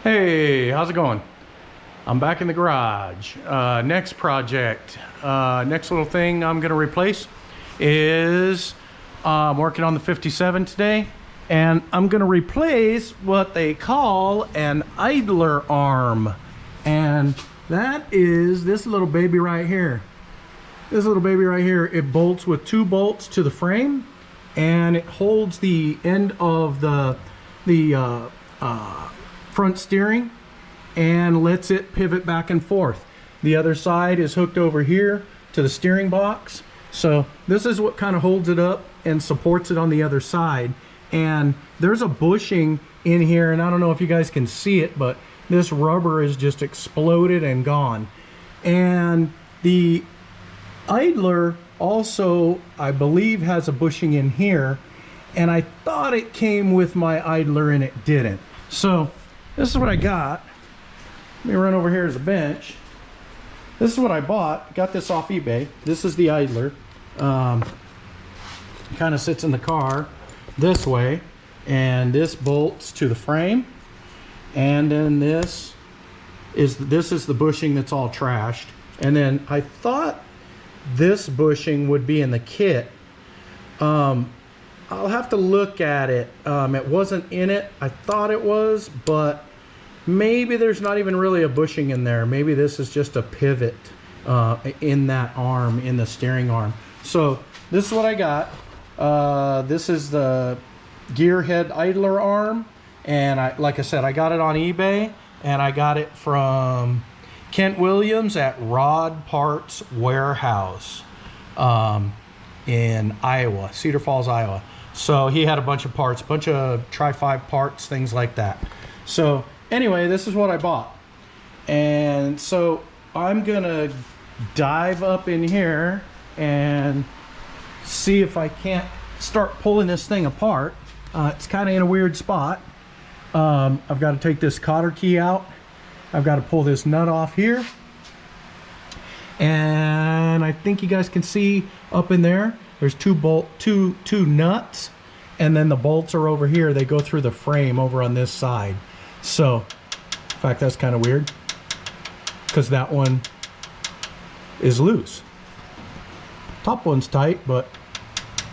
Hey, how's it going? I'm back in the garage. Next project, next little thing I'm gonna replace is I'm working on the 57 today, and I'm gonna replace what they call an idler arm, and that is this little baby right here. This little baby right here, it bolts with 2 bolts to the frame, and it holds the end of the front steering and lets it pivot back and forth. The other side is hooked over here to the steering box. So this is what kind of holds it up and supports it on the other side. And there's a bushing in here, and I don't know if you guys can see it, but this rubber is just exploded and gone. And the idler also, I believe, has a bushing in here, and I thought it came with my idler and it didn't. So this is what I got. Let me run over here to the bench. This is what I bought. Got this off eBay. This is the idler. Kind of sits in the car this way, and this bolts to the frame, and then this is the bushing that's all trashed. And then I thought this bushing would be in the kit. I'll have to look at it. It wasn't in it. I thought it was, but maybe there's not even really a bushing in there. Maybe this is just a pivot in that arm, in the steering arm. So this is what I got. This is the gearhead idler arm, and like I said, I got it on eBay, and I got it from Kent Williams at Rod Parts Warehouse in Iowa, Cedar Falls, Iowa. So he had a bunch of parts, a bunch of Tri-5 parts, things like that. So anyway, this is what I bought. And so I'm gonna dive up in here and see if I can't start pulling this thing apart. It's kind of in a weird spot. I've got to take this cotter key out. I've got to pull this nut off here. And I think you guys can see up in there, there's two nuts, and then the bolts are over here. They go through the frame over on this side. So, in fact, that's kind of weird because that one is loose. Top one's tight, but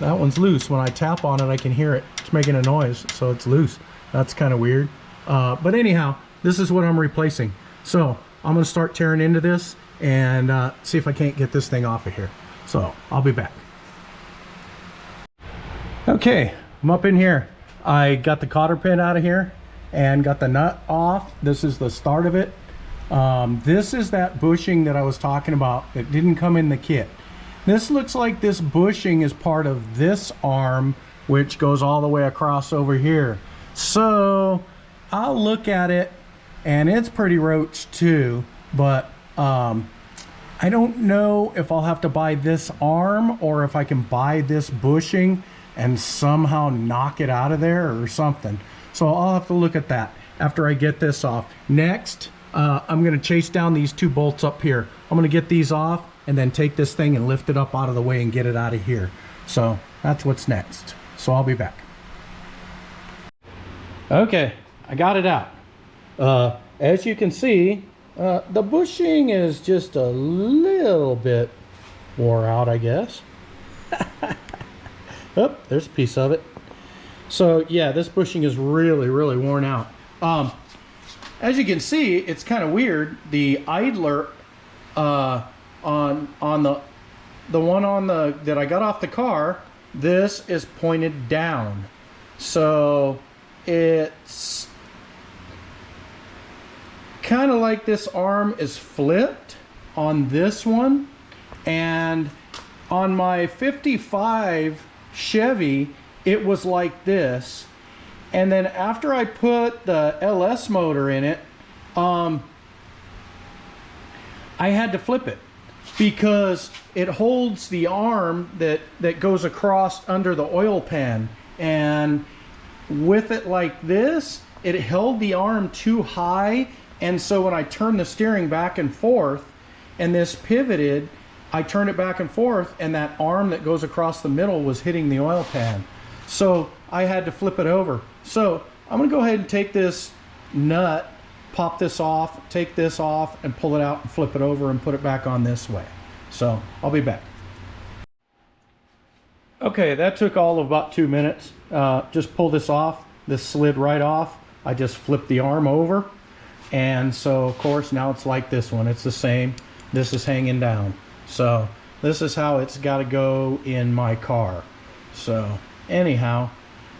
that one's loose. When I tap on it, I can hear it. It's making a noise, so it's loose. That's kind of weird. But anyhow, this is what I'm replacing. So I'm gonna start tearing into this and see if I can't get this thing off of here. So I'll be back. Okay, I'm up in here. I got the cotter pin out of here and got the nut off. This is the start of it. This is that bushing that I was talking about. It didn't come in the kit. This looks like this bushing is part of this arm, which goes all the way across over here. So I'll look at it, and it's pretty roached too, but I don't know if I'll have to buy this arm or if I can buy this bushing and somehow knock it out of there or something. So I'll have to look at that after I get this off. Next, I'm gonna chase down these 2 bolts up here. I'm gonna get these off and then take this thing and lift it up out of the way and get it out of here. So that's what's next. So I'll be back. Okay, I got it out. As you can see, the bushing is just a little bit wore out, I guess. Oh, there's a piece of it. So yeah, this bushing is really, really worn out. As you can see, it's kind of weird. The idler on the one on that I got off the car, this is pointed down. So it's kind of like this arm is flipped on this one, and on my 55 Chevy it was like this, and then after I put the LS motor in it, I had to flip it because it holds the arm that goes across under the oil pan, and with it like this, it held the arm too high, and so when I turned the steering back and forth and this pivoted, I turned it back and forth, and that arm that goes across the middle was hitting the oil pan. So I had to flip it over. So I'm gonna go ahead and take this nut pop this off, take this off, and pull it out and flip it over and put it back on this way. So I'll be back. Okay, that took all of about 2 minutes. Just pull this off. This slid right off. I just flipped the arm over. And so, of course, now it's like this one. It's the same. This is hanging down. So this is how it's got to go in my car. So anyhow,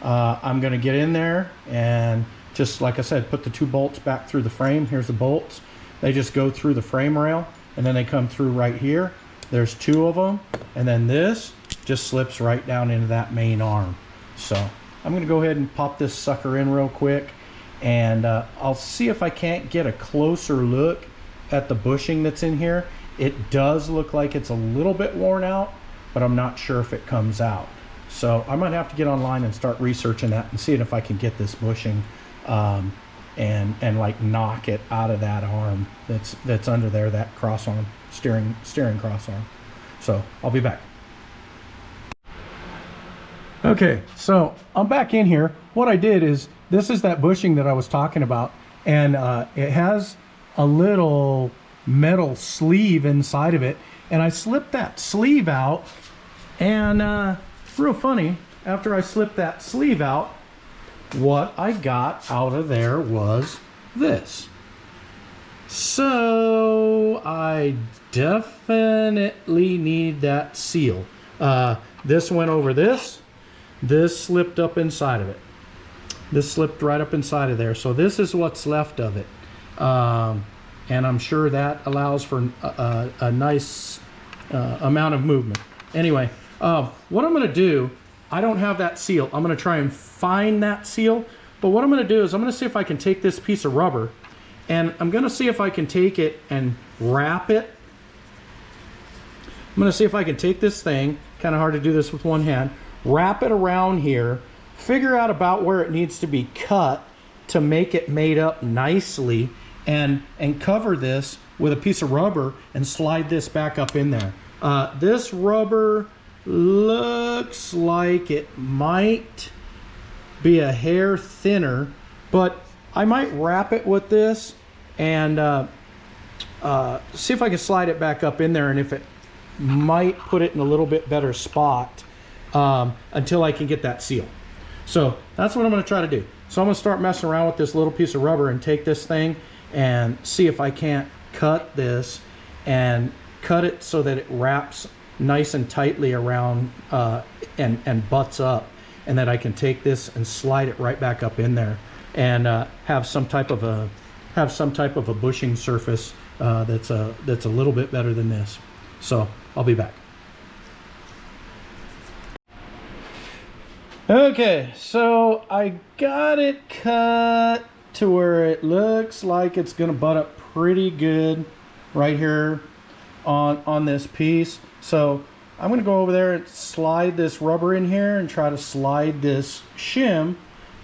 I'm going to get in there and just like I said, put the 2 bolts back through the frame. Here's the bolts. They just go through the frame rail and then they come through right here. There's 2 of them. And then this just slips right down into that main arm. So I'm going to go ahead and pop this sucker in real quick, and I'll see if I can't get a closer look at the bushing that's in here. It does look like it's a little bit worn out, but I'm not sure if it comes out. So I might have to get online and start researching that and seeing if I can get this bushing and like knock it out of that arm that's under there, that cross arm, steering cross arm. So I'll be back. Okay, so I'm back in here. What I did is, this is that bushing that I was talking about, and it has a little metal sleeve inside of it, and I slipped that sleeve out, and real funny, after I slipped that sleeve out, what I got out of there was this. So I definitely need that seal. This went over this. This slipped up inside of it. This slipped right up inside of there. So this is what's left of it. And I'm sure that allows for a nice amount of movement. Anyway, what I'm going to do, I don't have that seal. I'm going to try and find that seal. But what I'm going to do is I'm going to see if I can take this piece of rubber, and I'm going to see if I can take it and wrap it. I'm going to see if I can take this thing, kind of hard to do this with one hand, wrap it around here, figure out about where it needs to be cut to make it made up nicely, and cover this with a piece of rubber and slide this back up in there. This rubber looks like it might be a hair thinner, but I might wrap it with this and see if I can slide it back up in there, and if it might put it in a little bit better spot until I can get that seal. So that's what I'm going to try to do. So I'm going to start messing around with this little piece of rubber and take this thing and see if I can't cut this and cut it so that it wraps nice and tightly around and butts up, and that I can take this and slide it right back up in there and have some type of a bushing surface that's a little bit better than this. So I'll be back. Okay, so I got it cut to where it looks like it's gonna butt up pretty good right here on this piece. So I'm gonna go over there and slide this rubber in here and try to slide this shim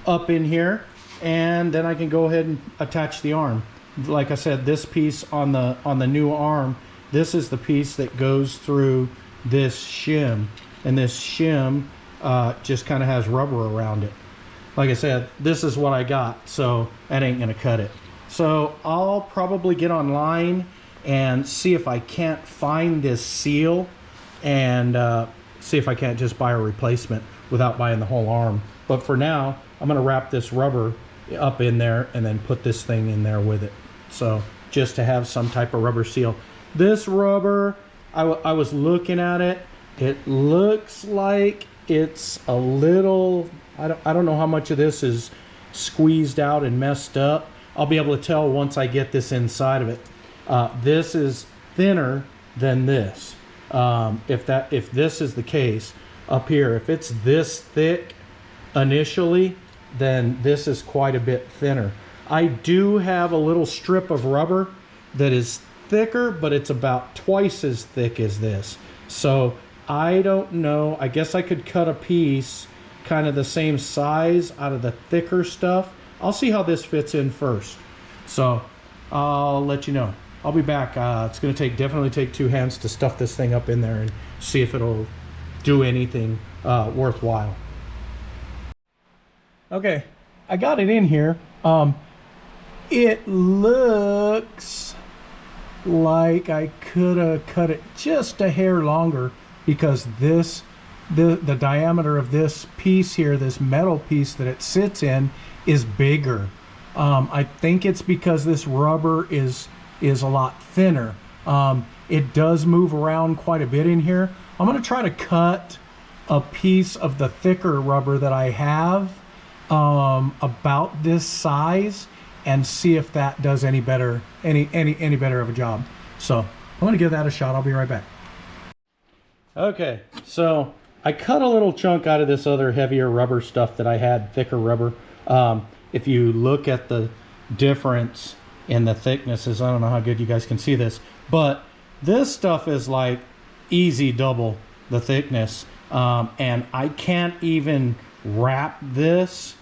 up in here, and then I can go ahead and attach the arm. Like I said, this piece on the new arm, this is the piece that goes through this shim, and this shim just kind of has rubber around it. Like I said, this is what I got, so that ain't gonna cut it. So I'll probably get online and see if I can't find this seal, and see if I can't just buy a replacement without buying the whole arm. But for now, I'm gonna wrap this rubber up in there and then put this thing in there with it. So just to have some type of rubber seal. This rubber, I was looking at it. It looks like it's a little, I don't know how much of this is squeezed out and messed up. I'll be able to tell once I get this inside of it. This is thinner than this. If this is the case up here, if it's this thick initially, then this is quite a bit thinner. I do have a little strip of rubber that is thicker, but it's about twice as thick as this. So I don't know, I guess I could cut a piece kind of the same size out of the thicker stuff. I'll see how this fits in first. So I'll let you know. I'll be back. It's going to definitely take 2 hands to stuff this thing up in there and see if it'll do anything worthwhile. Okay, I got it in here. it looks like I could have cut it just a hair longer, because the diameter of this piece here, this metal piece that it sits in, is bigger. I think it's because this rubber is a lot thinner. It does move around quite a bit in here. I'm going to try to cut a piece of the thicker rubber that I have about this size, and see if that does any better of a job. So I'm going to give that a shot. I'll be right back. Okay, so I cut a little chunk out of this other heavier rubber stuff that I had, thicker rubber. If you look at the difference in the thicknesses, I don't know how good you guys can see this, but this stuff is like easy double the thickness, and I can't even wrap this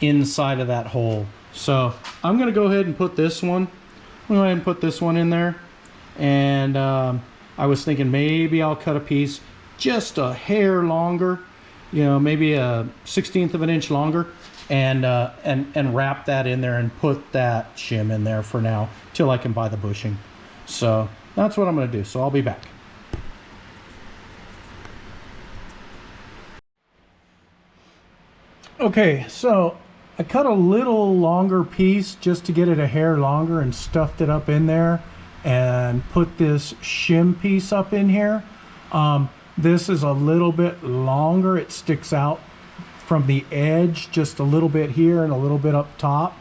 inside of that hole. So I'm gonna go ahead and put this one. I'm gonna go ahead and put this one in there, and I was thinking maybe I'll cut a piece just a hair longer, you know, maybe a 1/16 of an inch longer, and wrap that in there and put that shim in there for now till I can buy the bushing. So that's what I'm gonna do. So I'll be back. Okay, so I cut a little longer piece just to get it a hair longer and stuffed it up in there and put this shim piece up in here. This is a little bit longer. It sticks out from the edge just a little bit here and a little bit up top.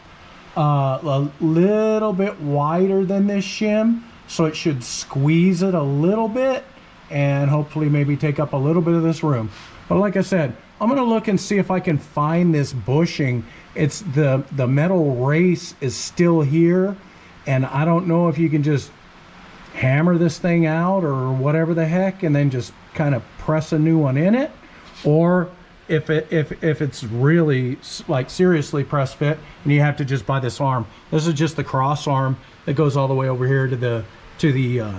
A little bit wider than this shim, so it should squeeze it a little bit and hopefully maybe take up a little bit of this room. But like I said, I'm gonna look and see if I can find this bushing. It's the metal race is still here, and I don't know if you can just hammer this thing out or whatever the heck and then just kind of press a new one in it, or if it's really like seriously press fit and you have to just buy this arm. This is just the cross arm that goes all the way over here to the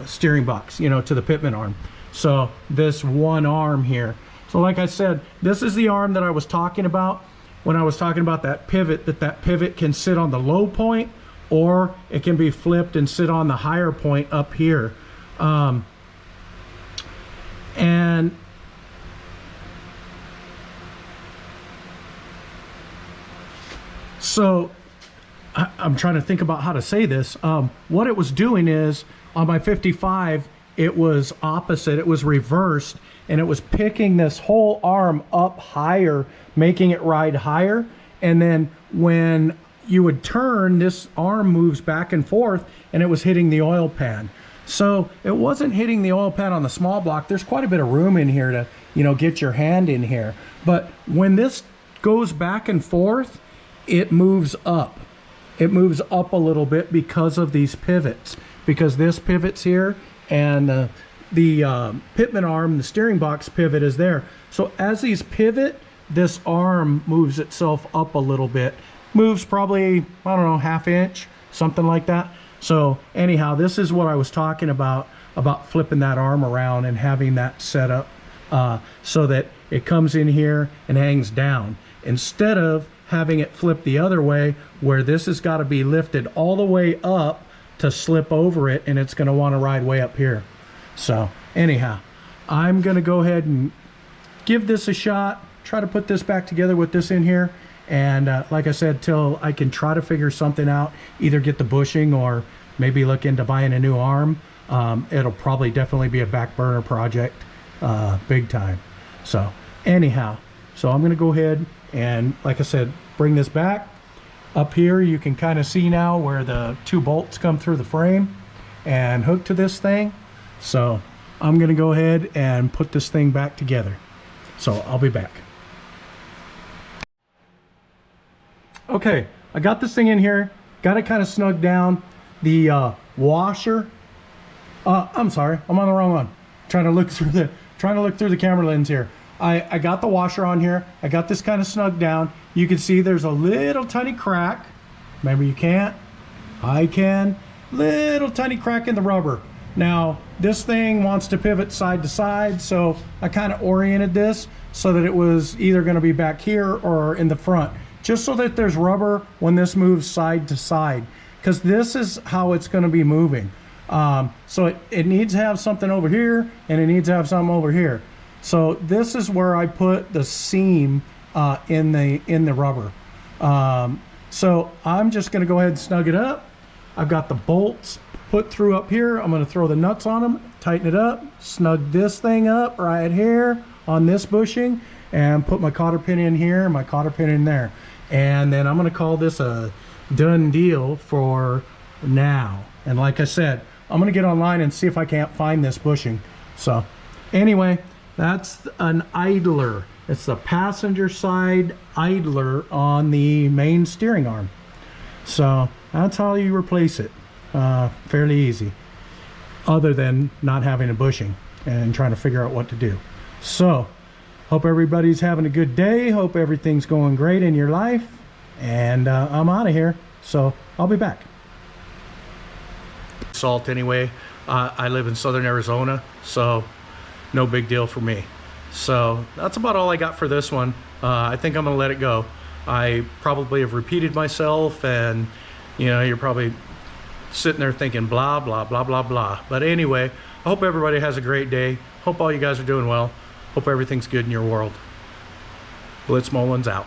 steering box, you know, to the pitman arm. So this one arm here. So like I said, this is the arm that I was talking about when I was talking about that pivot, that pivot can sit on the low point, or it can be flipped and sit on the higher point up here. And so I'm trying to think about how to say this. What it was doing is, on my 55, it was opposite, it was reversed, and it was picking this whole arm up higher, making it ride higher. And then when you would turn, this arm moves back and forth, and it was hitting the oil pan. So it wasn't hitting the oil pan on the small block. There's quite a bit of room in here to, you know, get your hand in here. But when this goes back and forth, it moves up. It moves up a little bit because of these pivots, because this pivot's here, and the pitman arm, the steering box pivot, is there. So as these pivot, this arm moves itself up a little bit. Moves probably, I don't know, ½ inch, something like that. So anyhow, this is what I was talking about flipping that arm around and having that set up so that it comes in here and hangs down, instead of having it flip the other way, where this has got to be lifted all the way up to slip over it, and it's going to want to ride way up here. So anyhow, I'm going to go ahead and give this a shot, try to put this back together with this in here, and like I said, till I can try to figure something out, either get the bushing or maybe look into buying a new arm. It'll probably definitely be a back burner project, big time. So anyhow, so I'm going to go ahead and, like I said, bring this back. Up here you can kind of see now where the 2 bolts come through the frame and hook to this thing. So I'm going to go ahead and put this thing back together. So I'll be back. Okay, I got this thing in here, got it kind of snugged down. The washer, I'm sorry, I'm on the wrong one. Trying to look through the camera lens here. I got the washer on here. I got this kind of snugged down. You can see there's a little tiny crack. Remember, you can't, I can. Little tiny crack in the rubber. Now this thing wants to pivot side to side, so I kind of oriented this so that it was either going to be back here or in the front, just so that there's rubber when this moves side to side. because this is how it's going to be moving. So it needs to have something over here, and it needs to have something over here. So this is where I put the seam in the rubber. So I'm just going to go ahead and snug it up. I've got the bolts put through up here. I'm going to throw the nuts on them, tighten it up, snug this thing up right here on this bushing, and put my cotter pin in here, my cotter pin in there. And then I'm going to call this a done deal for now. And like I said, I'm going to get online and see if I can't find this bushing. So anyway, that's an idler. It's the passenger side idler on the main steering arm. So that's how you replace it. Fairly easy, other than not having a bushing and trying to figure out what to do. So hope everybody's having a good day. Hope everything's going great in your life. And I'm out of here. So I'll be back. Salt anyway. I live in southern Arizona, so no big deal for me. So that's about all I got for this one. I think I'm gonna let it go. I probably have repeated myself, and you know, you're probably sitting there thinking blah blah blah blah blah. But anyway, I hope everybody has a great day. Hope all you guys are doing well. Hope everything's good in your world. Blitz Mullins out.